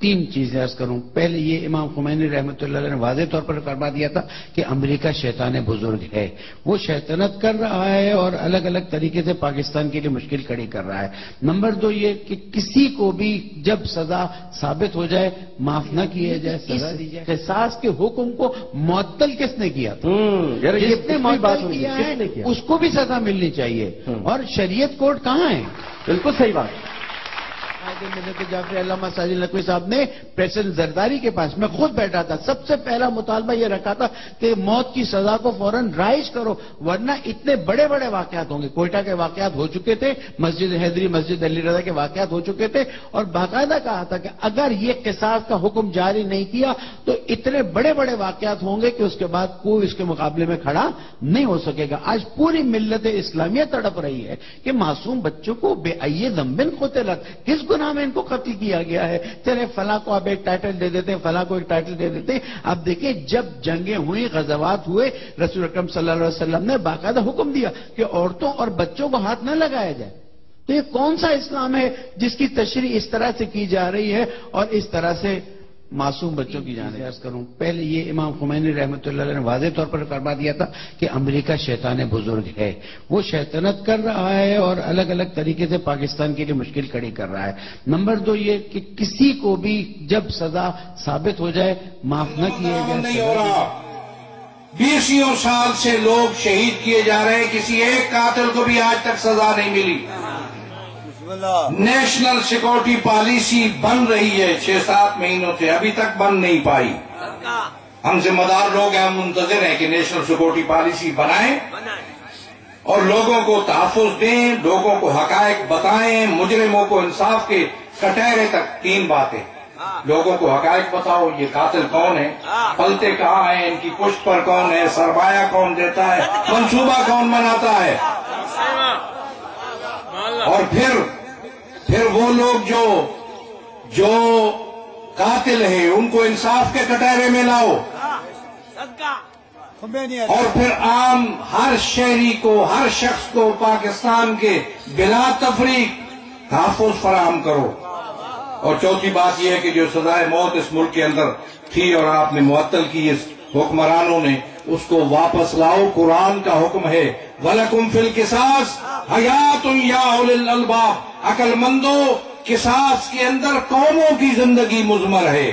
تین چیزیں عرض کروں. پہلے یہ امام خمینی رحمۃ اللہ علیہ نے واضح طور پر فرما دیا تھا کہ امریکہ شیطان بزرگ ہے. وہ شیطنت کر رہا ہے اور الگ الگ طریقے سے پاکستان کے لیے مشکل کھڑی کر رہا ہے. نمبر دو یہ کہ کسی کو بھی جب سزا ثابت ہو جائے معاف نہ کیا جائے, سزا دی جائے. قصاص کے حکم کو معطل کس نے کیا تھا؟ جس نے معطل کیا ہے اس کو بھی سزا ملنی چاہیے. اور شریعت کورٹ کہاں ہے؟ بالکل صحیح بات. جعفر علامہ ساجد نقوی صاحب نے پریزیڈنٹ زرداری کے پاس, میں خود بیٹھا تھا, سب سے پہلا مطالبہ یہ رکھا تھا کہ موت کی سزا کو فوراً رائج کرو, ورنہ اتنے بڑے بڑے واقعات ہوں گے. کوئٹہ کے واقعات ہو چکے تھے, مسجد حیدری, مسجد علی رضا کے واقعات ہو چکے تھے, اور باقاعدہ کہا تھا کہ اگر یہ قصاص کا حکم جاری نہیں کیا تو اتنے بڑے بڑے واقعات ہوں گے کہ اس کے بعد کوئی اس کے مقابلے میں کھڑا نہیں ہو سکے گا. آج پوری ملت اسلامیہ تڑپ رہی ہے کہ معصوم بچوں کو بے ای ذنب قتلت, کس گناہ میں ان کو قتل کیا گیا ہے. چلے فلاں کو آپ ایک ٹائٹل دے دیتے ہیں, فلاں کو ایک ٹائٹل دے دیتے ہیں. اب دیکھیں جب جنگیں ہوئی, غزوات ہوئے, رسول اکرم صلی اللہ علیہ وسلم نے باقاعدہ حکم دیا کہ عورتوں اور بچوں کو ہاتھ نہ لگایا جائے. تو یہ کون سا اسلام ہے جس کی تشریح اس طرح سے کی جا رہی ہے اور اس طرح سے معصوم بچوں کی جانیں عرض کروں. پہلے یہ امام خمینی رحمۃ اللہ علیہ نے واضح طور پر فرما دیا تھا کہ امریکہ شیطان بزرگ ہے. وہ شیطنت کر رہا ہے اور الگ الگ طریقے سے پاکستان کے لیے مشکل کھڑی کر رہا ہے. نمبر دو یہ کہ کسی کو بھی جب سزا ثابت ہو جائے معاف نہ کیا جائے. نہیں ہو رہا, 20 سال سے لوگ شہید کیے جا رہے ہیں, کسی ایک قاتل کو بھی آج تک سزا نہیں ملی. نیشنل سیکورٹی پالیسی بن رہی ہے 6-7 مہینوں سے, ابھی تک بن نہیں پائی. ہم ذمہ دار لوگ ہیں, ہم منتظر ہیں کہ نیشنل سیکورٹی پالیسی بنائیں اور لوگوں کو تحفظ دیں, لوگوں کو حقائق بتائیں, مجرموں کو انصاف کے کٹہرے تک. 3 باتیں, لوگوں کو حقائق بتاؤ, یہ قاتل کون ہے, پلتے کہاں ہیں, ان کی پشت پر کون ہے, سرمایہ کون دیتا ہے, منصوبہ کون بناتا ہے, اور پھر وہ لوگ جو قاتل ہیں ان کو انصاف کے کٹہرے میں لاؤ, اور پھر عام ہر شہری کو, ہر شخص کو پاکستان کے بلا تفریق تحفظ فراہم کرو. اور چوتھی بات یہ ہے کہ جو سزائے موت اس ملک کے اندر تھی اور آپ نے معطل کی اس حکمرانوں نے, اس کو واپس لاؤ. قرآن کا حکم ہے وَلَكُمْ فِي الْقِصَاصِ حَيَاتٌ يَا أُولِي الْأَلْبَابِ, عقل مندو, قصاص کے اندر قوموں کی زندگی مضمر ہے.